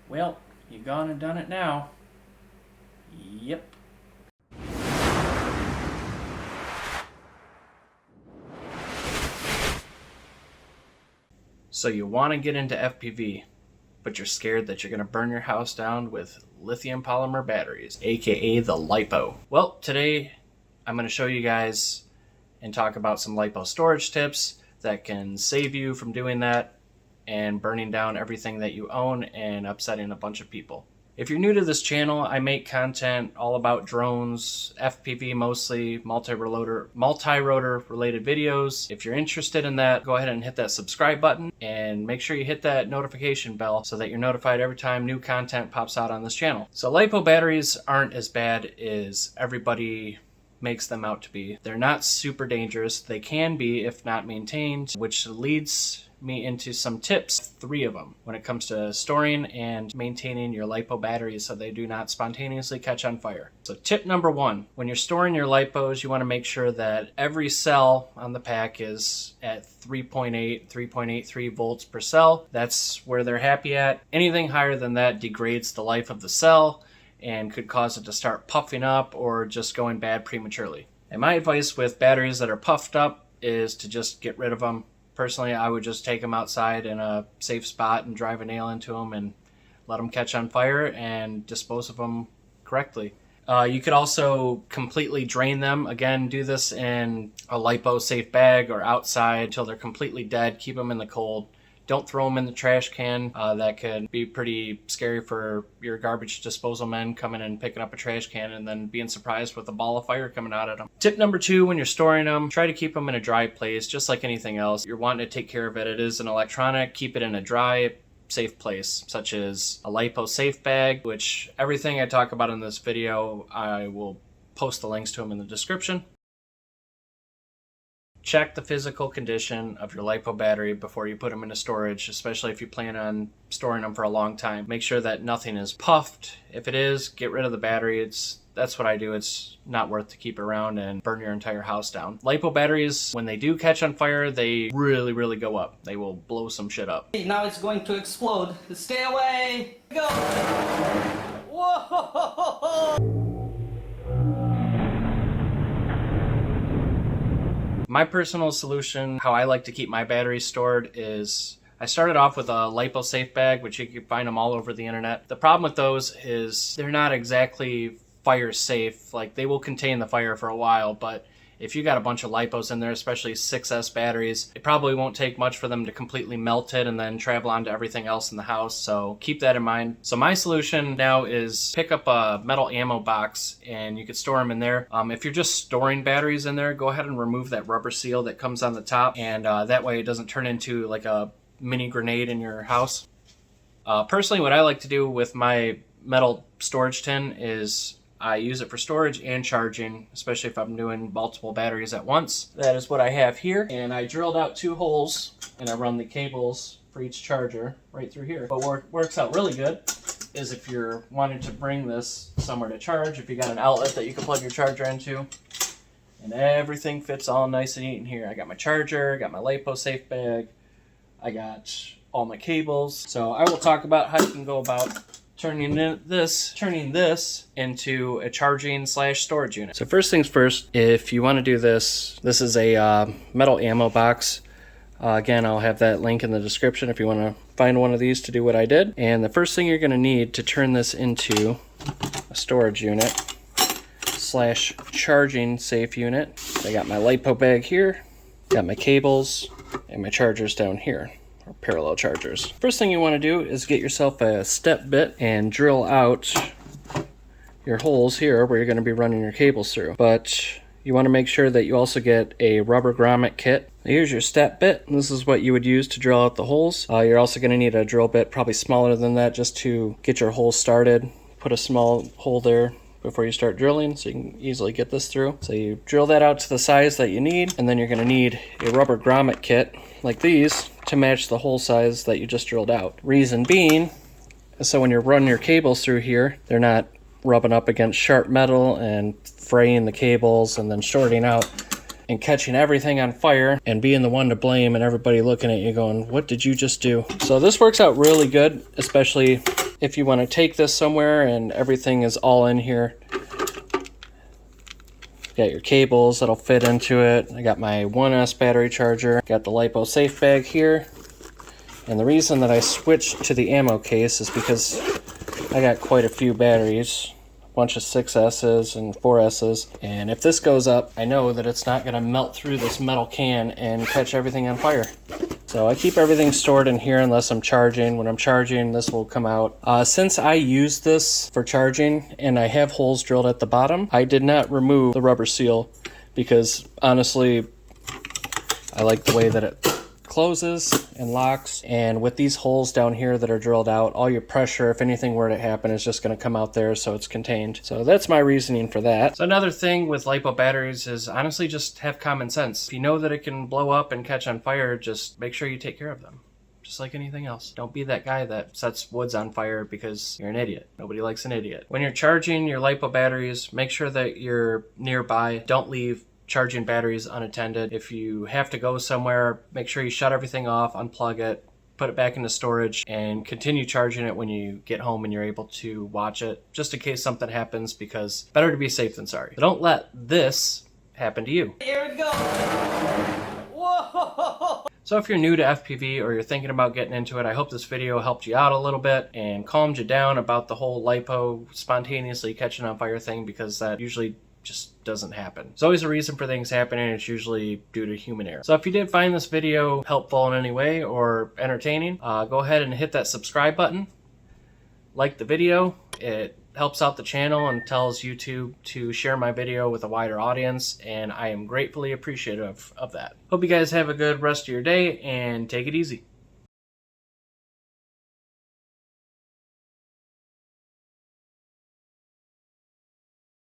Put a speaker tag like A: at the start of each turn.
A: Well, you gone and done it now. Yep. So you want to get into FPV, but you're scared that you're going to burn your house down with lithium polymer batteries, aka the Lipo. Well, today I'm going to show you guys and talk about some Lipo storage tips that can save you from doing that and burning down everything that you own and upsetting a bunch of people. If you're new to this channel, I make content all about drones, FPV mostly, multi-rotor related videos. If you're interested in that, go ahead and hit that subscribe button and make sure you hit that notification bell so that you're notified every time new content pops out on this channel. So Lipo batteries aren't as bad as everybody makes them out to be. They're not super dangerous. They can be if not maintained, which leads me into some tips, 3 of them, when it comes to storing and maintaining your Lipo batteries so they do not spontaneously catch on fire. So tip number 1, when you're storing your Lipos, you want to make sure that every cell on the pack is at 3.83 volts per cell. That's where they're happy at. Anything higher than that degrades the life of the cell and could cause it to start puffing up or just going bad prematurely. And my advice with batteries that are puffed up is to just get rid of them. Personally, I would just take them outside in a safe spot and drive a nail into them and let them catch on fire and dispose of them correctly. You could also completely drain them. Again, do this in a Lipo Safe bag or outside until they're completely dead. Keep them in the cold. Don't throw them in the trash can. That could be pretty scary for your garbage disposal men coming and picking up a trash can and then being surprised with a ball of fire coming out at them. Tip number 2, when you're storing them, try to keep them in a dry place, just like anything else. You're wanting to take care of it. It is an electronic. Keep it in a dry, safe place, such as a Lipo Safe bag, which everything I talk about in this video, I will post the links to them in the description. Check the physical condition of your Lipo battery before you put them into storage, especially if you plan on storing them for a long time. Make sure that nothing is puffed. If it is, get rid of the battery. That's what I do. It's not worth to keep around and burn your entire house down. Lipo batteries, when they do catch on fire, they really go up. They will blow some shit up.
B: Now it's going to explode. Stay away! Go! Whoa!
A: My personal solution, how I like to keep my batteries stored, is I started off with a Lipo Safe bag, which you can find them all over the internet. The problem with those is they're not exactly fire safe. Like, they will contain the fire for a while, but if you got a bunch of Lipos in there, especially 6S batteries, it probably won't take much for them to completely melt it and then travel on to everything else in the house. So keep that in mind. So my solution now is pick up a metal ammo box and you could store them in there. If you're just storing batteries in there, go ahead and remove that rubber seal that comes on the top, and that way it doesn't turn into like a mini grenade in your house. Personally, what I like to do with my metal storage tin is I use it for storage and charging, especially if I'm doing multiple batteries at once. That is what I have here. And I drilled out 2 holes and I run the cables for each charger right through here. But what works out really good is if you're wanting to bring this somewhere to charge, if you got an outlet that you can plug your charger into, and everything fits all nice and neat in here. I got my charger, I got my Lipo Safe bag, I got all my cables. So I will talk about how you can go about turning this into a charging / storage unit. So first things first, if you want to do this, this is a metal ammo box. Again, I'll have that link in the description if you want to find one of these to do what I did. And the first thing you're going to need to turn this into a storage unit / charging safe unit. I got my Lipo bag here, got my cables, and my chargers down here. Parallel chargers. First thing you want to do is get yourself a step bit and drill out your holes here where you're going to be running your cables through. But you want to make sure that you also get a rubber grommet kit. Here's your step bit. This is what you would use to drill out the holes. You're also going to need a drill bit, probably smaller than that, just to get your holes started. Put a small hole there before you start drilling so you can easily get this through. So you drill that out to the size that you need, and then you're going to need a rubber grommet kit like these to match the hole size that you just drilled out. Reason being, so when you're running your cables through here, they're not rubbing up against sharp metal and fraying the cables and then shorting out and catching everything on fire and being the one to blame and everybody looking at you going, what did you just do? So this works out really good, especially if you want to take this somewhere and everything is all in here. Got your cables that'll fit into it. I got my 1S battery charger. Got the Lipo Safe bag here. And the reason that I switched to the ammo case is because I got quite a few batteries. A bunch of 6S's and 4S's. And if this goes up, I know that it's not going to melt through this metal can and catch everything on fire. So I keep everything stored in here unless I'm charging. When I'm charging, this will come out. Since I use this for charging and I have holes drilled at the bottom, I did not remove the rubber seal because honestly, I like the way that it closes and locks. And with these holes down here that are drilled out, all your pressure, if anything were to happen, is just going to come out there, so it's contained. So that's my reasoning for that. So another thing with LiPo batteries is honestly just have common sense. If you know that it can blow up and catch on fire, just make sure you take care of them. Just like anything else. Don't be that guy that sets woods on fire because you're an idiot. Nobody likes an idiot. When you're charging your LiPo batteries, make sure that you're nearby. Don't leave charging batteries unattended. If you have to go somewhere, make sure you shut everything off, unplug it, put it back into storage, and continue charging it when you get home and you're able to watch it, just in case something happens, because better to be safe than sorry. But don't let this happen to you.
B: Here we go. Whoa!
A: So if you're new to FPV or you're thinking about getting into it, I hope this video helped you out a little bit and calmed you down about the whole LiPo spontaneously catching on fire thing, because that usually just doesn't happen. There's always a reason for things happening. It's usually due to human error. So if you did find this video helpful in any way or entertaining, go ahead and hit that subscribe button. Like the video. It helps out the channel and tells YouTube to share my video with a wider audience, and I am gratefully appreciative of that. Hope you guys have a good rest of your day and take it easy.